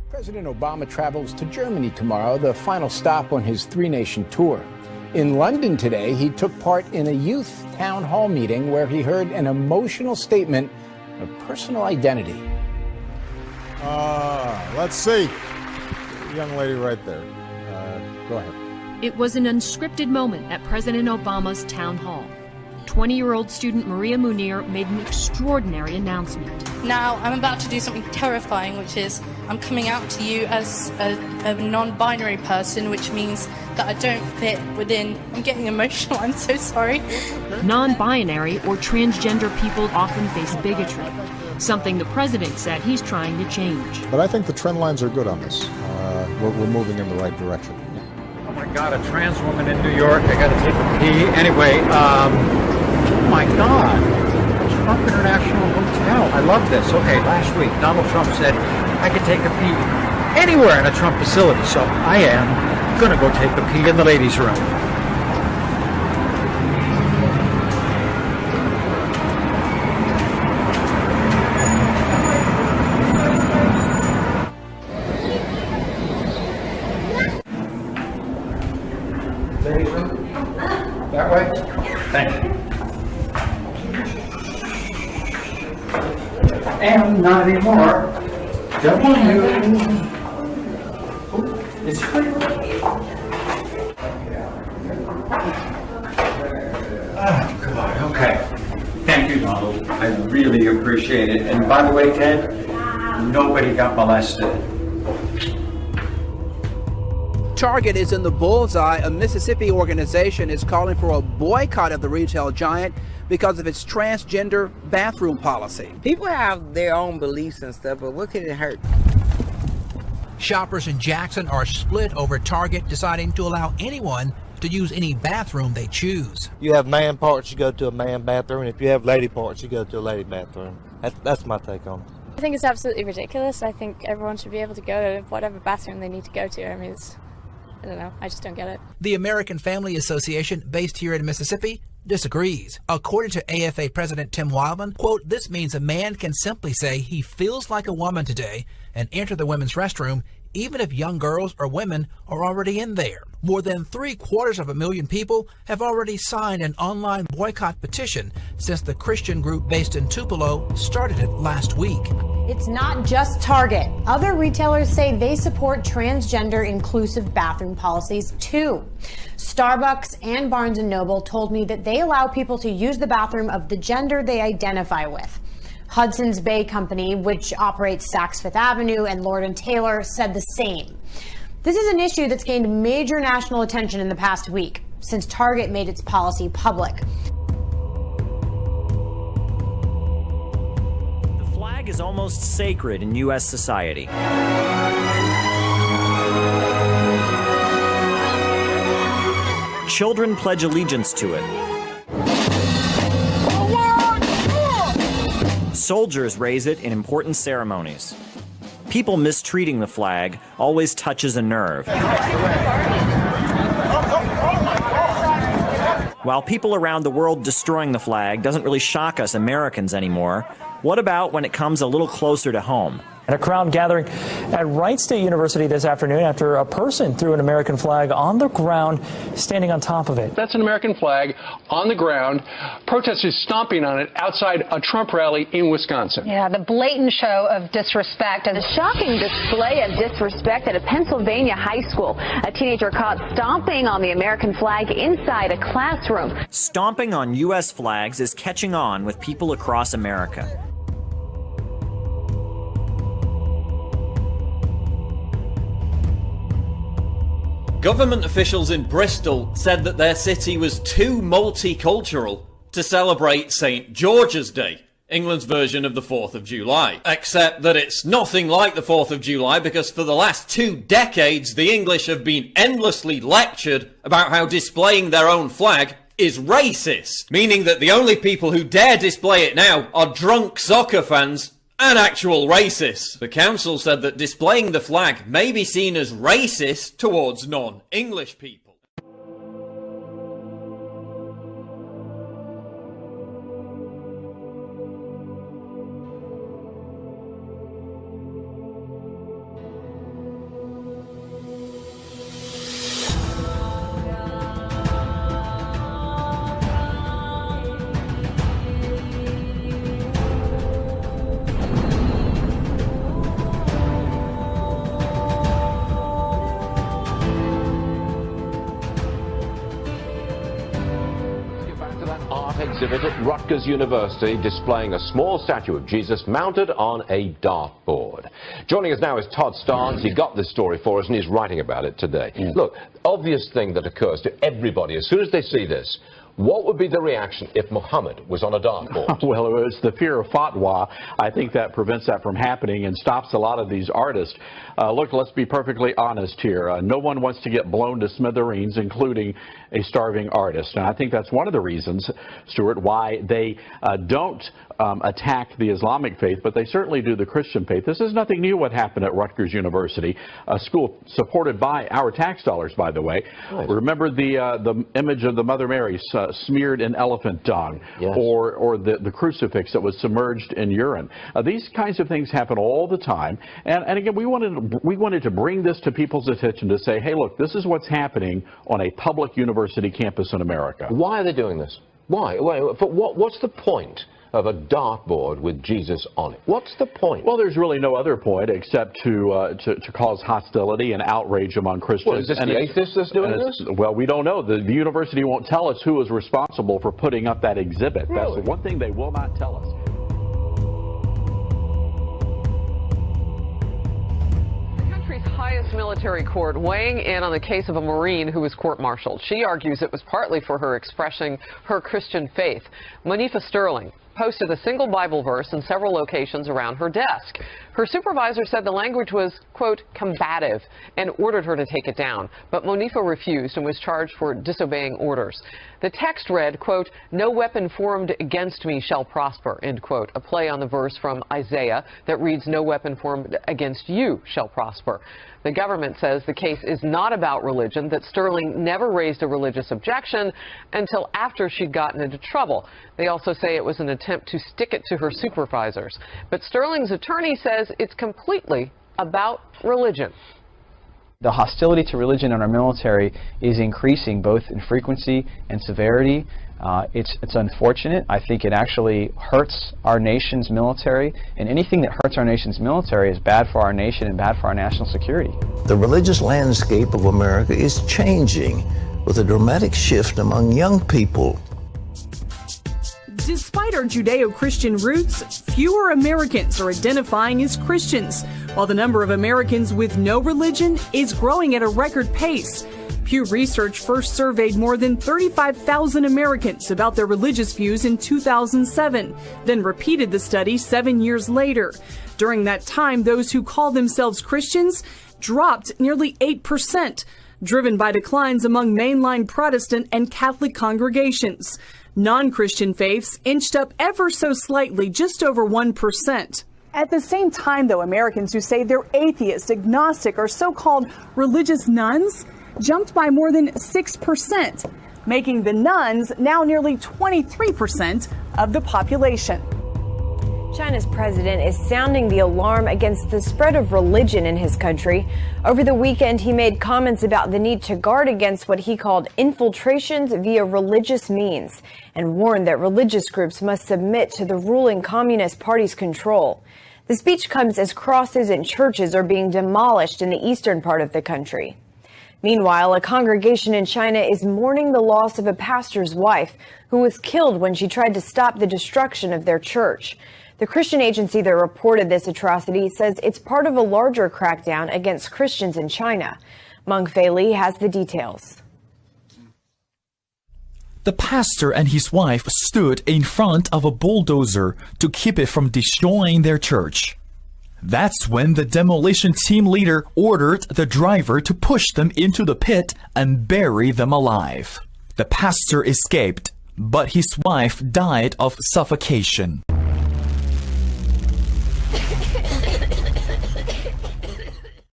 President Obama travels to Germany tomorrow, the final stop on his three-nation tour. In London today, he took part in a youth town hall meeting where he heard an emotional statement of personal identity. Let's see. Young lady right there. Go ahead. It was an unscripted moment at President Obama's town hall. 20-year-old student Maria Munir made an extraordinary announcement. Now I'm about to do something terrifying, which is I'm coming out to you as a non-binary person, which means that I don't fit within. I'm getting emotional, I'm so sorry. Non-binary or transgender people often face bigotry, something the president said he's trying to change. But I think the trend lines are good on this. We're moving in the right direction. Oh my God, a trans woman in New York. I got to take a pee. Anyway, oh my God, Trump International Hotel. I love this. Okay, last week Donald Trump said I could take a pee anywhere in a Trump facility, so I am gonna go take a pee in the ladies' room. Ladies' room? That way? Thank you. And not anymore. It's free. Oh, God, okay. Thank you, Donald. I really appreciate it. And by the way, Ted, nobody got molested. Target is in the bullseye. A Mississippi organization is calling for a boycott of the retail giant because of its transgender bathroom policy. People have their own beliefs and stuff, but what could it hurt? Shoppers in Jackson are split over Target deciding to allow anyone to use any bathroom they choose. You have man parts, you go to a man bathroom, and if you have lady parts, you go to a lady bathroom. That's my take on it. I think it's absolutely ridiculous. I think everyone should be able to go to whatever bathroom they need to go to. I mean, I don't know. I just don't get it. The American Family Association, based here in Mississippi, disagrees. According to AFA President Tim Wildman, quote, "This means a man can simply say he feels like a woman today and enter the women's restroom even if young girls or women are already in there." More than 750,000 people have already signed an online boycott petition since the Christian group based in Tupelo started it last week. It's not just Target. Other retailers say they support transgender inclusive bathroom policies too. Starbucks and Barnes & Noble told me that they allow people to use the bathroom of the gender they identify with. Hudson's Bay Company, which operates Saks Fifth Avenue, and Lord & Taylor said the same. This is an issue that's gained major national attention in the past week since Target made its policy public. The flag is almost sacred in U.S. society. Children pledge allegiance to it. Soldiers raise it in important ceremonies. People mistreating the flag always touches a nerve. While people around the world destroying the flag doesn't really shock us Americans anymore, what about when it comes a little closer to home? And a crowd gathering at Wright State University this afternoon after a person threw an American flag on the ground, standing on top of it. That's an American flag on the ground, protesters stomping on it outside a Trump rally in Wisconsin. Yeah, the blatant show of disrespect. A shocking display of disrespect at a Pennsylvania high school. A teenager caught stomping on the American flag inside a classroom. Stomping on U.S. flags is catching on with people across America. Government officials in Bristol said that their city was too multicultural to celebrate St. George's Day, England's version of the 4th of July. Except that it's nothing like the 4th of July because for the last 2 decades the English have been endlessly lectured about how displaying their own flag is racist, meaning that the only people who dare display it now are drunk soccer fans and actual racists. The council said that displaying the flag may be seen as racist towards non-English people. exhibit at Rutgers University displaying a small statue of Jesus mounted on a dartboard. Joining us now is Todd Starnes. He got this story for us and he's writing about it today. Look, obvious thing that occurs to everybody as soon as they see this. What would be the reaction if Muhammad was on a dartboard? Well, it was the fear of fatwa. I think that prevents that from happening and stops a lot of these artists. Look, let's be perfectly honest here. No one wants to get blown to smithereens, including a starving artist. And I think that's one of the reasons, Stuart, why they don't attack the Islamic faith, but they certainly do the Christian faith. This is nothing new what happened at Rutgers University, a school supported by our tax dollars, by the way. Nice. Remember the image of the Mother Mary smeared in elephant dung, yes, or the crucifix that was submerged in urine. These kinds of things happen all the time. And again, we wanted to bring this to people's attention to say, hey, look, this is what's happening on a public university campus in America. Why are they doing this? Why? What's the point of a dartboard with Jesus on it? What's the point? Well, there's really no other point except to cause hostility and outrage among Christians. Well, is this the atheists that's doing this? Well, we don't know. The university won't tell us who is responsible for putting up that exhibit. Really? That's the one thing they will not tell us. Highest military court weighing in on the case of a Marine who was court-martialed. She argues it was partly for her expressing her Christian faith. Monifa Sterling posted a single Bible verse in several locations around her desk. Her supervisor said the language was, quote, combative, and ordered her to take it down. But Monifa refused and was charged for disobeying orders. The text read, quote, no weapon formed against me shall prosper, end quote, a play on the verse from Isaiah that reads, no weapon formed against you shall prosper. The government says the case is not about religion, that Sterling never raised a religious objection until after she'd gotten into trouble. They also say it was an attempt to stick it to her supervisors. But Sterling's attorney says it's completely about religion. The hostility to religion in our military is increasing both in frequency and severity. It's unfortunate. I think it actually hurts our nation's military, and anything that hurts our nation's military is bad for our nation and bad for our national security. The religious landscape of America is changing with a dramatic shift among young people. Despite our Judeo-Christian roots, fewer Americans are identifying as Christians, while the number of Americans with no religion is growing at a record pace. Pew Research first surveyed more than 35,000 Americans about their religious views in 2007, then repeated the study 7 years later. During that time, those who call themselves Christians dropped nearly 8%, driven by declines among mainline Protestant and Catholic congregations. Non-Christian faiths inched up ever so slightly, just over 1%. At the same time, though, Americans who say they're atheist, agnostic, or so-called religious nuns jumped by more than 6%, making the nuns now nearly 23% of the population. China's president is sounding the alarm against the spread of religion in his country. Over the weekend, he made comments about the need to guard against what he called infiltrations via religious means, and warned that religious groups must submit to the ruling Communist Party's control. The speech comes as crosses and churches are being demolished in the eastern part of the country. Meanwhile, a congregation in China is mourning the loss of a pastor's wife who was killed when she tried to stop the destruction of their church. The Christian agency that reported this atrocity says it's part of a larger crackdown against Christians in China. Meng Fei Li has the details. The pastor and his wife stood in front of a bulldozer to keep it from destroying their church. That's when the demolition team leader ordered the driver to push them into the pit and bury them alive. The pastor escaped, but his wife died of suffocation.